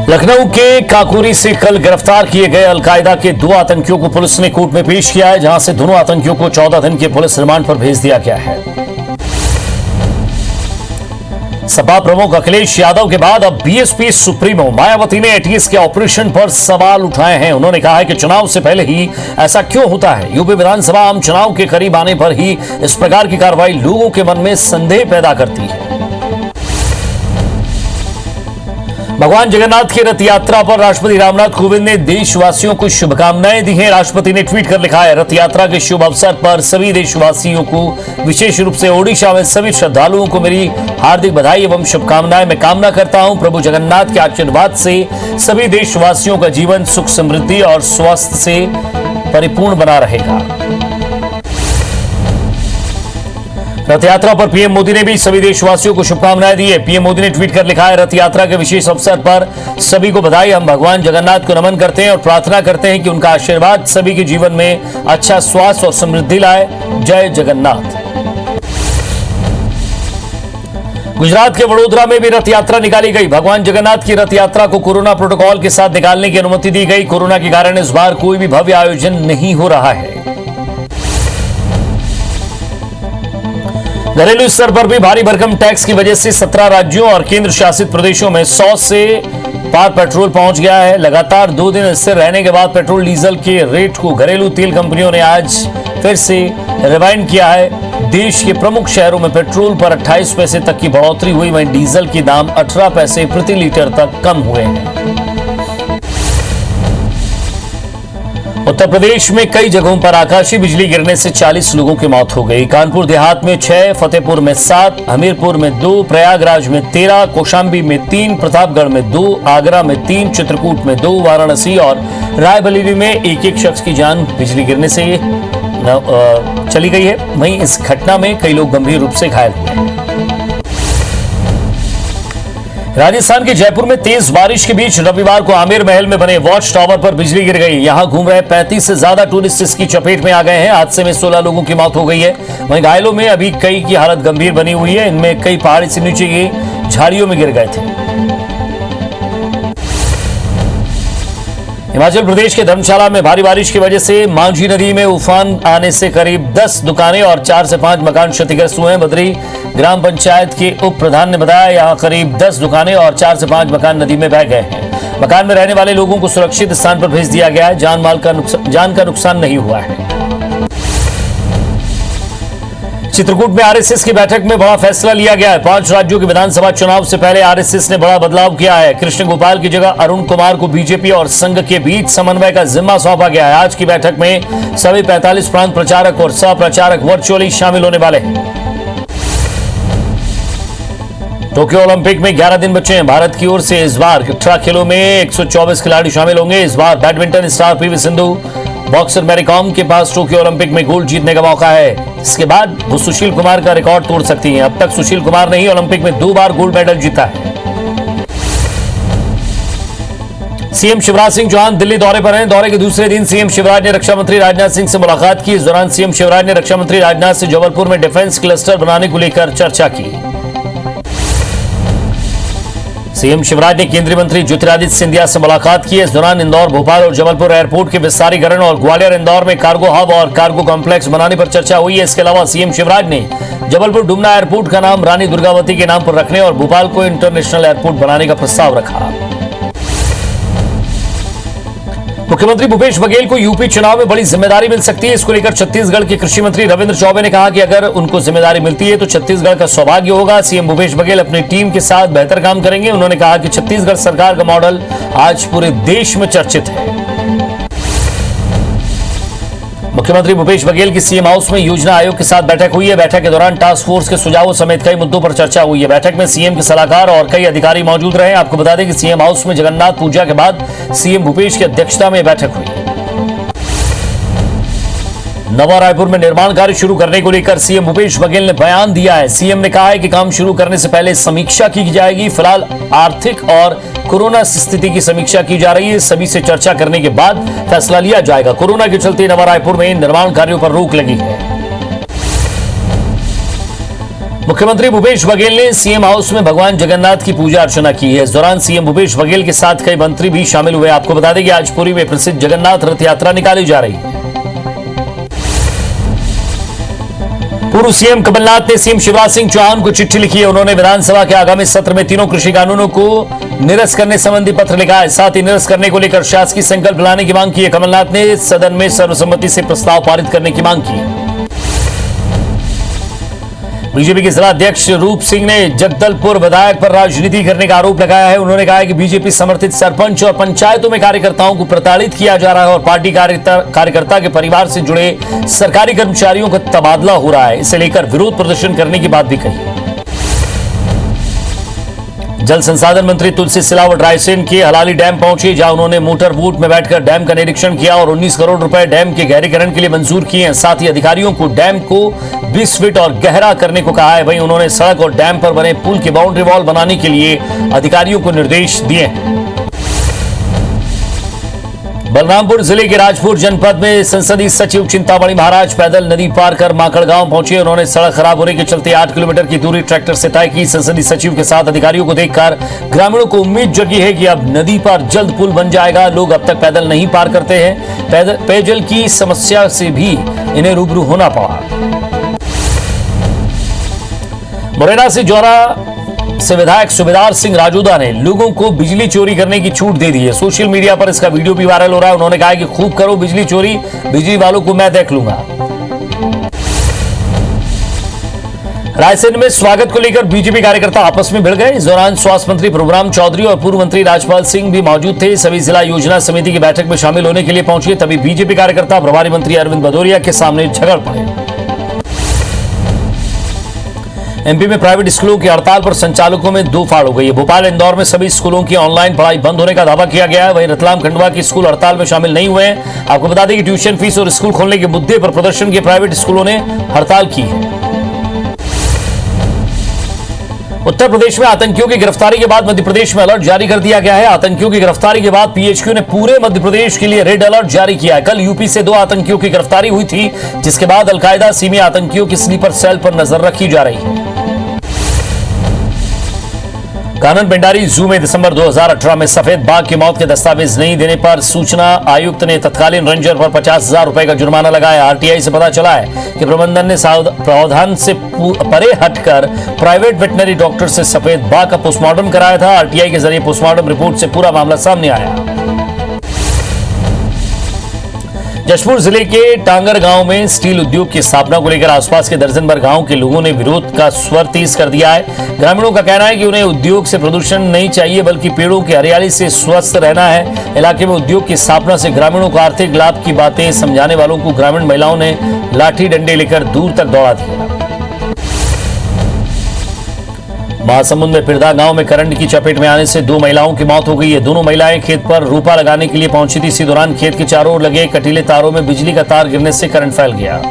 लखनऊ के काकोरी से कल गिरफ्तार किए गए अलकायदा के 2 आतंकियों को पुलिस ने कोर्ट में पेश किया है, जहां से दोनों आतंकियों को 14 दिन के पुलिस रिमांड पर भेज दिया गया है। सपा प्रमुख अखिलेश यादव के बाद अब बीएसपी सुप्रीमो मायावती ने एटीएस के ऑपरेशन पर सवाल उठाए हैं। उन्होंने कहा है कि चुनाव से पहले ही ऐसा क्यों होता है। यूपी विधानसभा आम चुनाव के करीब आने पर ही इस प्रकार की कार्रवाई लोगों के मन में संदेह पैदा करती है। भगवान जगन्नाथ की रथ यात्रा पर राष्ट्रपति रामनाथ कोविंद ने देशवासियों को शुभकामनाएं दी हैं। राष्ट्रपति ने ट्वीट कर लिखा है, रथ यात्रा के शुभ अवसर पर सभी देशवासियों को, विशेष रूप से ओडिशा में सभी श्रद्धालुओं को मेरी हार्दिक बधाई एवं शुभकामनाएं। मैं कामना करता हूं प्रभु जगन्नाथ के आशीर्वाद से सभी देशवासियों का जीवन सुख समृद्धि और स्वास्थ्य से परिपूर्ण बना रहेगा। रथ यात्रा पर पीएम मोदी ने भी सभी देशवासियों को शुभकामनाएं दी है। पीएम मोदी ने ट्वीट कर लिखा है, रथ यात्रा के विशेष अवसर पर सभी को बधाई। हम भगवान जगन्नाथ को नमन करते हैं और प्रार्थना करते हैं कि उनका आशीर्वाद सभी के जीवन में अच्छा स्वास्थ्य और समृद्धि लाए। जय जगन्नाथ। गुजरात के वडोदरा में भी रथ यात्रा निकाली गई। भगवान जगन्नाथ की रथ यात्रा को कोरोना प्रोटोकॉल के साथ निकालने की अनुमति दी गई। कोरोना के कारण इस बार कोई भी भव्य आयोजन नहीं हो रहा है। घरेलू स्तर पर भी भारी भरकम टैक्स की वजह से 17 राज्यों और केंद्र शासित प्रदेशों में 100 से पार पेट्रोल पहुंच गया है। लगातार 2 दिन स्थिर रहने के बाद पेट्रोल डीजल के रेट को घरेलू तेल कंपनियों ने आज फिर से रिवाइंड किया है। देश के प्रमुख शहरों में पेट्रोल पर 28 पैसे तक की बढ़ोतरी हुई, वहीं डीजल के दाम 18 पैसे प्रति लीटर तक कम हुए हैं। उत्तर प्रदेश में कई जगहों पर आकाशीय बिजली गिरने से 40 लोगों की मौत हो गई। कानपुर देहात में 6, फतेहपुर में 7, हमीरपुर में 2, प्रयागराज में 13, कौशाम्बी में 3, प्रतापगढ़ में 2, आगरा में 3, चित्रकूट में 2, वाराणसी और रायबरेली में एक शख्स की जान बिजली गिरने से चली गई है। वहीं इस घटना में कई लोग गंभीर रूप से घायल हुए हैं। राजस्थान के जयपुर में तेज बारिश के बीच रविवार को आमेर महल में बने वॉच टावर पर बिजली गिर गई। यहां घूम रहे 35 से ज्यादा टूरिस्ट इसकी चपेट में आ गए हैं। हादसे में 16 लोगों की मौत हो गई है। वहीं घायलों में अभी कई की हालत गंभीर बनी हुई है। इनमें कई पहाड़ी से नीचे की झाड़ियों में गिर गए थे। हिमाचल प्रदेश के धर्मशाला में भारी बारिश की वजह से मांझी नदी में उफान आने से करीब 10 दुकानें और 4 से 5 मकान क्षतिग्रस्त हुए हैं। बद्री ग्राम पंचायत के उप प्रधान ने बताया, यहां करीब 10 दुकानें और 4 से 5 मकान नदी में बह गए हैं। मकान में रहने वाले लोगों को सुरक्षित स्थान पर भेज दिया गया है। जान का नुकसान नहीं हुआ है। चित्रकूट में आरएसएस की बैठक में बड़ा फैसला लिया गया है। 5 राज्यों के विधानसभा चुनाव से पहले आरएसएस ने बड़ा बदलाव किया है। कृष्ण गोपाल की जगह अरुण कुमार को बीजेपी और संघ के बीच समन्वय का जिम्मा सौंपा गया है। आज की बैठक में सभी 45 प्रांत प्रचारक और सह प्रचारक वर्चुअली शामिल होने वाले हैं। टोक्यो ओलंपिक में 11 दिन बचे हैं। भारत की ओर से इस बार 18 खेलों में 124 खिलाड़ी शामिल होंगे। इस बार badminton star PV Sindhu, boxer Mary Kom के पास टोक्यो ओलंपिक में गोल्ड जीतने का मौका है। इसके बाद वो सुशील कुमार का रिकॉर्ड तोड़ सकती हैं। अब तक सुशील कुमार ने ही ओलंपिक में 2 बार गोल्ड मेडल जीता है। सीएम शिवराज सिंह चौहान दिल्ली दौरे पर हैं। दौरे के दूसरे दिन सीएम शिवराज ने रक्षा मंत्री राजनाथ सिंह से मुलाकात की। इस दौरान सीएम शिवराज ने रक्षा मंत्री राजनाथ से जबलपुर में डिफेंस क्लस्टर बनाने को लेकर चर्चा की। सीएम शिवराज ने केंद्रीय मंत्री ज्योतिरादित्य सिंधिया से मुलाकात की। इस दौरान इंदौर, भोपाल और जबलपुर एयरपोर्ट के विस्तारीकरण और ग्वालियर इंदौर में कार्गो हब और कार्गो कॉम्प्लेक्स बनाने पर चर्चा हुई है। इसके अलावा सीएम शिवराज ने जबलपुर डुमना एयरपोर्ट का नाम रानी दुर्गावती के नाम पर रखने और भोपाल को इंटरनेशनल एयरपोर्ट बनाने का प्रस्ताव रखा। मुख्यमंत्री भूपेश बघेल को यूपी चुनाव में बड़ी जिम्मेदारी मिल सकती है। इसको लेकर छत्तीसगढ़ के कृषि मंत्री रविंद्र चौबे ने कहा कि अगर उनको जिम्मेदारी मिलती है तो छत्तीसगढ़ का सौभाग्य होगा। सीएम भूपेश बघेल अपनी टीम के साथ बेहतर काम करेंगे। उन्होंने कहा कि छत्तीसगढ़ सरकार का मॉडल आज पूरे देश में चर्चित है। मुख्यमंत्री भूपेश बघेल की सीएम हाउस में योजना आयोग के साथ बैठक हुई है। बैठक के दौरान टास्क फोर्स के सुझावों समेत कई मुद्दों पर चर्चा हुई है। बैठक में सीएम के सलाहकार और कई अधिकारी मौजूद रहे। आपको बता दें कि सीएम हाउस में जगन्नाथ पूजा के बाद सीएम भूपेश की अध्यक्षता में बैठक हुई। नवा रायपुर में निर्माण कार्य शुरू करने को लेकर सीएम भूपेश बघेल ने बयान दिया है। सीएम ने कहा है कि काम शुरू करने से पहले समीक्षा की जाएगी। फिलहाल आर्थिक और कोरोना स्थिति की समीक्षा की जा रही है। सभी से चर्चा करने के बाद फैसला लिया जाएगा। कोरोना के चलते नवा रायपुर में निर्माण कार्यों पर रोक लगी है। मुख्यमंत्री भूपेश बघेल ने सीएम हाउस में भगवान जगन्नाथ की पूजा अर्चना की है। इस दौरान सीएम भूपेश बघेल के साथ कई मंत्री भी शामिल हुए। आपको बता दें कि आज पुरी में प्रसिद्ध जगन्नाथ रथ यात्रा निकाली जा रही है। पूर्व सीएम कमलनाथ ने सीएम शिवराज सिंह चौहान को चिट्ठी लिखी है। उन्होंने विधानसभा के आगामी सत्र में तीनों कृषि कानूनों को निरस्त करने संबंधी पत्र लिखा है। साथ ही निरस्त करने को लेकर शासकीय संकल्प लाने की मांग की है। कमलनाथ ने सदन में सर्वसम्मति से प्रस्ताव पारित करने की मांग की है। बीजेपी के जिला अध्यक्ष रूप सिंह ने जगदलपुर विधायक पर राजनीति करने का आरोप लगाया है। उन्होंने कहा है कि बीजेपी समर्थित सरपंच और पंचायतों में कार्यकर्ताओं को प्रताड़ित किया जा रहा है और पार्टी कार्यकर्ता के परिवार से जुड़े सरकारी कर्मचारियों का तबादला हो रहा है। इसे लेकर विरोध प्रदर्शन करने की बात भी कही। जल संसाधन मंत्री तुलसी सिलावट रायसेन के हलाली डैम पहुंचे, जहां उन्होंने मोटर बोट में बैठकर डैम का निरीक्षण किया और 19 करोड़ रुपए डैम के गहरीकरण के लिए मंजूर किए हैं। साथ ही अधिकारियों को डैम को 20 फीट और गहरा करने को कहा है। वहीं उन्होंने सड़क और डैम पर बने पुल की बाउंड्री वॉल बनाने के लिए अधिकारियों को निर्देश दिए हैं। बलरामपुर जिले के राजपुर जनपद में संसदीय सचिव चिंतामणि महाराज पैदल नदी पार कर माकड़ गांव पहुंचे। उन्होंने सड़क खराब होने के चलते 8 किलोमीटर की दूरी ट्रैक्टर से तय की। संसदीय सचिव के साथ अधिकारियों को देखकर ग्रामीणों को उम्मीद जगी है कि अब नदी पर जल्द पुल बन जाएगा। लोग अब तक पैदल नहीं पार करते हैं। पेयजल की समस्या से भी इन्हें रूबरू होना पड़ा। मुरैना से जौरा से विधायक सुबेदार सिंह राजूदा ने लोगों को बिजली चोरी करने की छूट दे दी है। सोशल मीडिया पर इसका वीडियो भी वायरल हो रहा है। उन्होंने कहा कि खूब करो बिजली चोरी, बिजली वालों को मैं देख लूंगा। रायसेन में स्वागत को लेकर बीजेपी कार्यकर्ता आपस में भिड़ गए। इस दौरान स्वास्थ्य मंत्री प्रभुराम चौधरी और पूर्व मंत्री राजपाल सिंह भी मौजूद थे। सभी जिला योजना समिति की बैठक में शामिल होने के लिए पहुंचे, तभी बीजेपी कार्यकर्ता प्रभारी मंत्री अरविंद भदौरिया के सामने झगड़ पड़े। एमपी में प्राइवेट स्कूलों की हड़ताल पर संचालकों में दो फाड़ हो गई है। भोपाल इंदौर में सभी स्कूलों की ऑनलाइन पढ़ाई बंद होने का दावा किया गया है। वहीं रतलाम खंडवा के स्कूल हड़ताल में शामिल नहीं हुए हैं। आपको बता दें कि ट्यूशन फीस और स्कूल खोलने के मुद्दे पर प्रदर्शन के प्राइवेट स्कूलों ने हड़ताल की है। उत्तर प्रदेश में आतंकियों की गिरफ्तारी के बाद मध्य प्रदेश में अलर्ट जारी कर दिया गया है। आतंकियों की गिरफ्तारी के बाद पीएचक्यू ने पूरे मध्य प्रदेश के लिए रेड अलर्ट जारी किया है। कल यूपी से 2 आतंकियों की गिरफ्तारी हुई थी, जिसके बाद अलकायदा सीमी आतंकियों की स्लीपर सेल पर नजर रखी जा रही है। कानन पेंडारी जू में दिसंबर 2018 में सफेद बाघ की मौत के दस्तावेज नहीं देने पर सूचना आयुक्त ने तत्कालीन रेंजर पर 50,000 रुपए का जुर्माना लगाया। आरटीआई से पता चला है कि प्रबंधन ने प्रावधान से परे हटकर प्राइवेट वेटनरी डॉक्टर से सफेद बाघ का पोस्टमार्टम कराया था। आरटीआई के जरिए पोस्टमार्टम रिपोर्ट से पूरा मामला सामने आया। जशपुर जिले के टांगर गांव में स्टील उद्योग की स्थापना को लेकर आसपास के दर्जन भर गांव के लोगों ने विरोध का स्वर तेज कर दिया है। ग्रामीणों का कहना है कि उन्हें उद्योग से प्रदूषण नहीं चाहिए, बल्कि पेड़ों की हरियाली से स्वस्थ रहना है। इलाके में उद्योग की स्थापना से ग्रामीणों को आर्थिक लाभ की बातें समझाने वालों को ग्रामीण महिलाओं ने लाठी डंडे लेकर दूर तक दौड़ा दिया। महासमुंद में पिरदा गांव में करंट की चपेट में आने से 2 महिलाओं की मौत हो गई है। दोनों महिलाएं खेत पर रोपा लगाने के लिए पहुंची थी। इसी दौरान खेत के चारों ओर लगे कटीले तारों में बिजली का तार गिरने से करंट फैल गया।